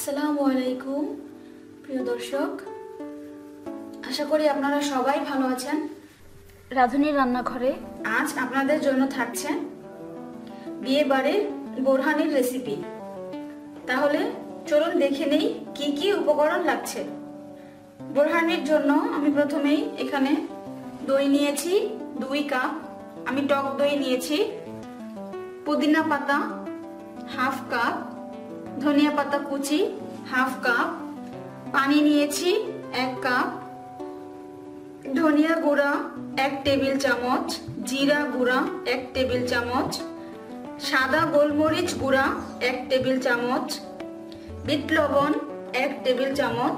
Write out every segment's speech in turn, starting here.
আসসালামু আলাইকুম প্রিয় দর্শক, আশা করি আপনারা সবাই ভালো আছেন। রাধুনির রান্নাঘরে আজ আপনাদের জন্য থাকছে বিয়ে বাড়ির বোরহানির রেসিপি। তাহলে চলুন দেখে নেই কি কি উপকরণ লাগছে। বোরহানির জন্য আমি প্রথমেই এখানে দই নিয়েছি 2 কাপ, আমি টক দই নিয়েছি, পুদিনা পাতা হাফ কাপ, ধনিয়া পাতা কুচি হাফ কাপ, পানি নিয়েছি 1 কাপ, ধনিয়া গুঁড়া 1 টেবিল চামচ, জিরা গুঁড়া 1 টেবিল চামচ, সাদা গোলমরিচ গুঁড়া 1 টেবিল চামচ, বিট লবণ 1 টেবিল চামচ,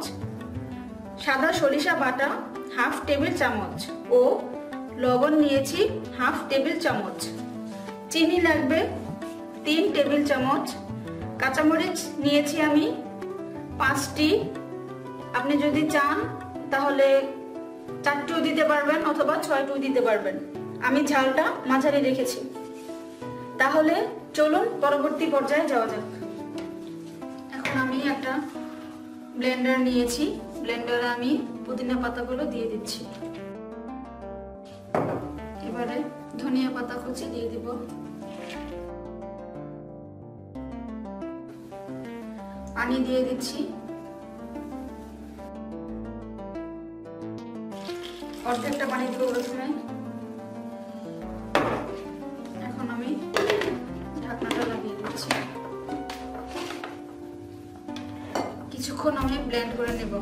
সাদা সরিষা বাটা হাফ টেবিল চামচ ও লবণ নিয়েছি হাফ টেবিল চামচ। চিনি লাগবে 3 টেবিল চামচ। কাঁচামরিচ নিয়েছি আমি 5টি, আপনি যদি চান তাহলে 4টিও দিতে পারবেন অথবা 6টিও দিতে পারবেন। আমি ঝালটা মাঝারি রেখেছি। তাহলে চলুন পরবর্তী পর্যায়ে যাওয়া যাক। এখন আমি একটা ব্লেন্ডার নিয়েছি, ব্লেন্ডারে আমি পুদিনা পাতাগুলো দিয়ে দিচ্ছি। এবারে ধনিয়া পাতা কুচি দিয়ে দিব, পানি দিয়ে দিচ্ছি, অর্ধেকটা পানি দিব প্রথমে। এখন আমি ঢাকনাটা লাগিয়ে দিচ্ছি, কিছুক্ষণ আমি ব্লেন্ড করে নেব।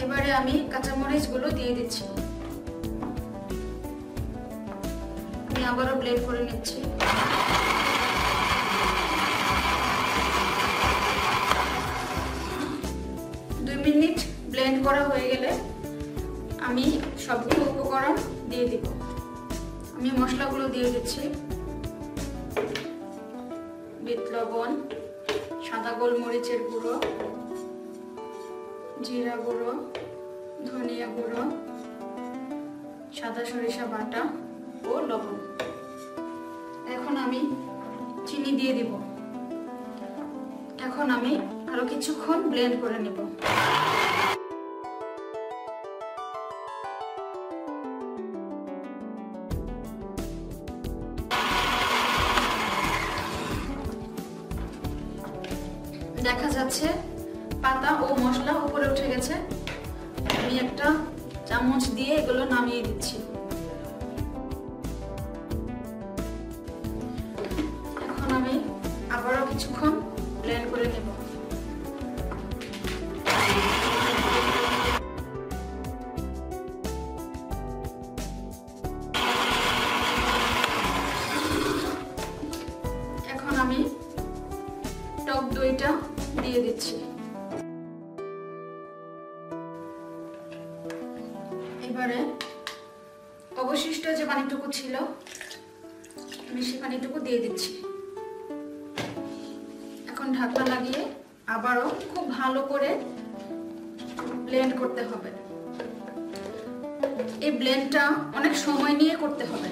এবারে আমি কাঁচামরিচ গুলো দিয়ে দিচ্ছি, আমি আবারও ব্লেন্ড করে নিচ্ছি। দুই মিনিট ব্লেন্ড করা হয়ে গেলে আমি সবগুলো উপকরণ দিয়ে দিব। আমি মশলাগুলো দিয়ে দিচ্ছি, বিট লবণ, সাদা গোলমরিচের গুঁড়ো, জিরা গুঁড়ো, ধনিয়া গুঁড়ো, সাদা সরিষা বাটা ও লবণ। এখন আমি চিনি দিয়ে দিব। এখন আমি আরো কিছুক্ষণ ব্লেন্ড করে নেব। দেখা যাচ্ছে পাতা ও মশলা উপরে উঠে গেছে। আমি একটা চামচ দিয়ে এগুলো নামিয়ে দিচ্ছি। এখন আমি আবারও কিছুক্ষণ ব্লেন্ড করে নেব। এখন আমি টক দইটা দিয়ে দিচ্ছি। এবারে অবশিষ্ট যে পানিটুকু ছিল আমি সেই পানিটুকু দিয়ে দিচ্ছি। এখন ঢাকনা লাগিয়ে আবারও খুব ভালো করে ব্লেন্ড করতে হবে। এই ব্লেন্ডটা অনেক সময় নিয়ে করতে হবে।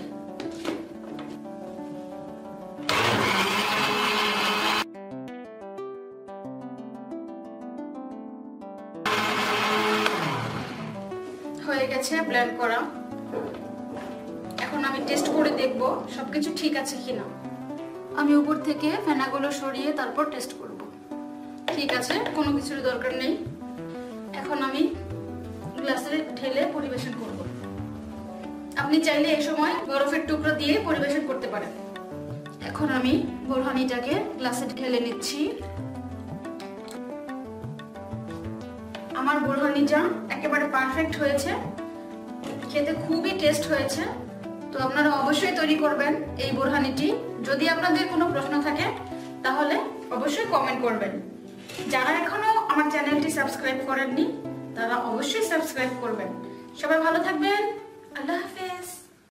হয়ে গেছে ব্লেন্ড করা। এখন আমি টেস্ট করে দেখব সবকিছু ঠিক আছে কিনা। আমি উপর থেকে ফেনাগুলো সরিয়ে তারপর টেস্ট করব। ঠিক আছে, কোনো কিছুর দরকার নেই। এখন আমি গ্লাসে ঢেলে পরিবেশন করব। আপনি চাইলে এই সময় বরফের টুকরো দিয়ে পরিবেশন করতে পারেন। এখন আমি বোরহানিটাকে গ্লাসে ঢেলে নিচ্ছি। আমার বোরহানিটা একেবারে পারফেক্ট হয়েছে, খেতে খুবই টেস্ট হয়েছে। তো আপনারা অবশ্যই তৈরি করবেন এই বোরহানিটি। যদি আপনাদের কোনো প্রশ্ন থাকে তাহলে অবশ্যই কমেন্ট করবেন। যারা এখনো আমার চ্যানেলটি সাবস্ক্রাইব করেননি তারা অবশ্যই সাবস্ক্রাইব করবেন। সবাই ভালো থাকবেন। আল্লাহ হাফেজ।